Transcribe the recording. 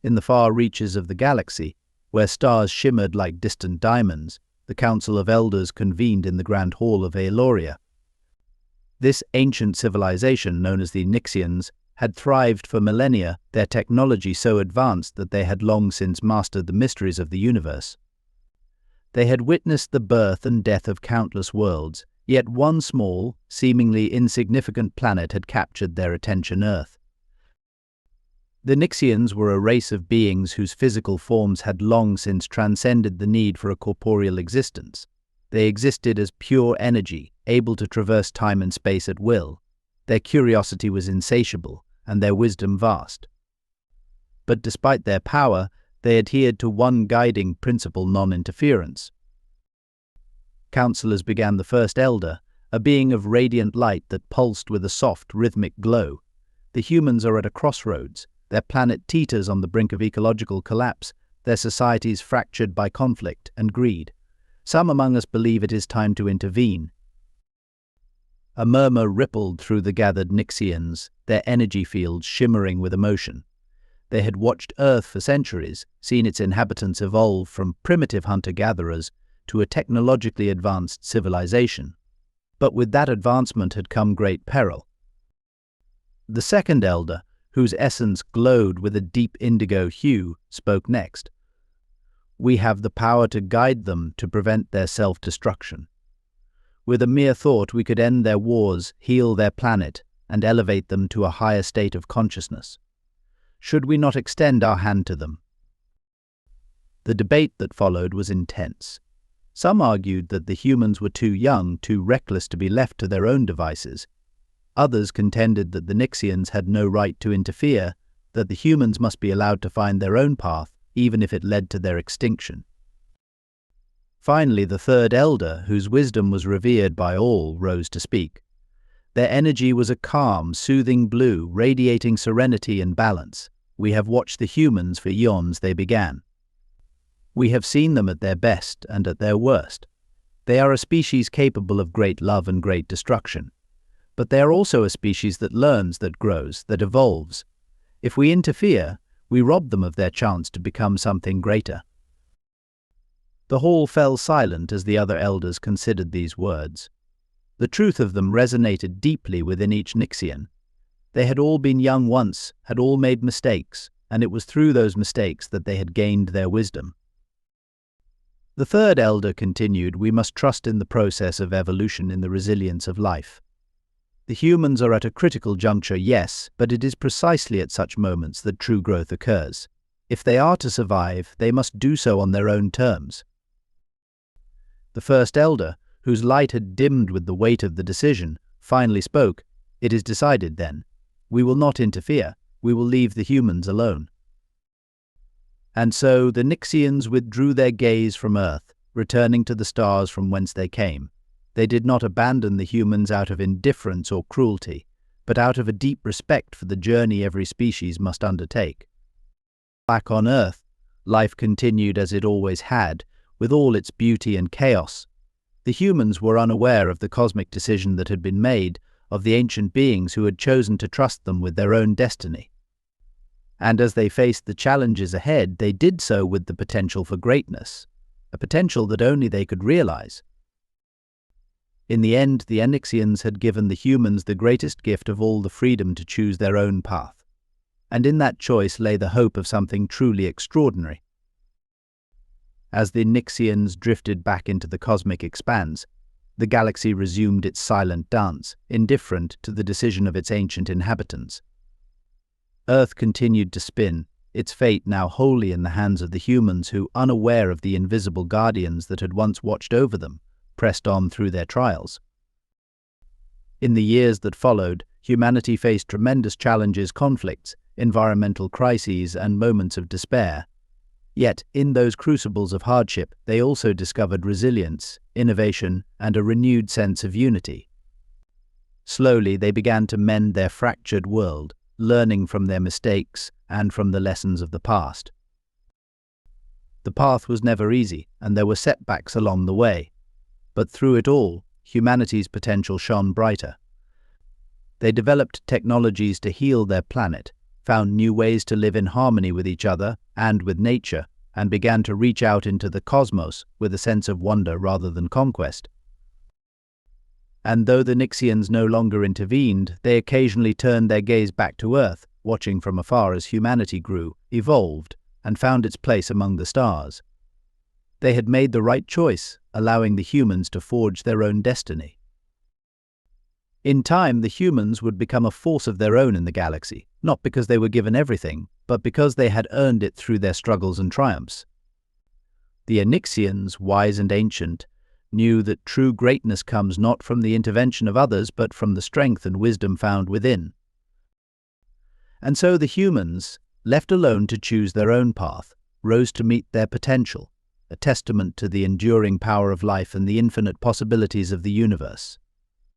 In the far reaches of the galaxy, where stars shimmered like distant diamonds, the Council of Elders convened in the Grand Hall of Aeloria. This ancient civilization, known as the Nyxians, had thrived for millennia, their technology so advanced that they had long since mastered the mysteries of the universe. They had witnessed the birth and death of countless worlds, yet one small, seemingly insignificant planet had captured their attention: Earth. The Nyxians were a race of beings whose physical forms had long since transcended the need for a corporeal existence. They existed as pure energy, able to traverse time and space at will. Their curiosity was insatiable, and their wisdom vast. But despite their power, they adhered to one guiding principle: non-interference. Counselors began the first elder, a being of radiant light that pulsed with a soft, rhythmic glow. The humans are at a crossroads. Their planet teeters on the brink of ecological collapse, their societies fractured by conflict and greed. Some among us believe it is time to intervene. A murmur rippled through the gathered Nyxians, their energy fields shimmering with emotion. They had watched Earth for centuries, seen its inhabitants evolve from primitive hunter-gatherers to a technologically advanced civilization. But with that advancement had come great peril. The second elder, whose essence glowed with a deep indigo hue, spoke next. "We have the power to guide them to prevent their self-destruction. With a mere thought we could end their wars, heal their planet, and elevate them to a higher state of consciousness. Should we not extend our hand to them?" The debate that followed was intense. Some argued that the humans were too young, too reckless to be left to their own devices. Others contended that the Nyxians had no right to interfere, that the humans must be allowed to find their own path, even if it led to their extinction. Finally, the third elder, whose wisdom was revered by all, rose to speak. Their energy was a calm, soothing blue, radiating serenity and balance. "We have watched the humans for eons," they began. "We have seen them at their best and at their worst. They are a species capable of great love and great destruction. But they are also a species that learns, that grows, that evolves. If we interfere, we rob them of their chance to become something greater." The hall fell silent as the other elders considered these words. The truth of them resonated deeply within each Nyxian. They had all been young once, had all made mistakes, and it was through those mistakes that they had gained their wisdom. The third elder continued, "We must trust in the process of evolution, in the resilience of life. The humans are at a critical juncture, yes, but it is precisely at such moments that true growth occurs. If they are to survive, they must do so on their own terms." The first elder, whose light had dimmed with the weight of the decision, finally spoke. "It is decided, then. We will not interfere. We will leave the humans alone." And so the Nyxians withdrew their gaze from Earth, returning to the stars from whence they came. They did not abandon the humans out of indifference or cruelty, but out of a deep respect for the journey every species must undertake. Back on Earth, life continued as it always had, with all its beauty and chaos. The humans were unaware of the cosmic decision that had been made, of the ancient beings who had chosen to trust them with their own destiny. And as they faced the challenges ahead, they did so with the potential for greatness, a potential that only they could realize. In the end, the Nyxians had given the humans the greatest gift of all, the freedom to choose their own path. And in that choice lay the hope of something truly extraordinary. As the Nyxians drifted back into the cosmic expanse, the galaxy resumed its silent dance, indifferent to the decision of its ancient inhabitants. Earth continued to spin, its fate now wholly in the hands of the humans who, unaware of the invisible guardians that had once watched over them, pressed on through their trials. In the years that followed, humanity faced tremendous challenges, conflicts, environmental crises, and moments of despair. Yet, in those crucibles of hardship, they also discovered resilience, innovation, and a renewed sense of unity. Slowly, they began to mend their fractured world, learning from their mistakes and from the lessons of the past. The path was never easy, and there were setbacks along the way. But through it all, humanity's potential shone brighter. They developed technologies to heal their planet, found new ways to live in harmony with each other and with nature, and began to reach out into the cosmos with a sense of wonder rather than conquest. And though the Nyxians no longer intervened, they occasionally turned their gaze back to Earth, watching from afar as humanity grew, evolved, and found its place among the stars. They had made the right choice, allowing the humans to forge their own destiny. In time, the humans would become a force of their own in the galaxy, not because they were given everything, but because they had earned it through their struggles and triumphs. The Nyxians, wise and ancient, knew that true greatness comes not from the intervention of others, but from the strength and wisdom found within. And so the humans, left alone to choose their own path, rose to meet their potential, a testament to the enduring power of life and the infinite possibilities of the universe.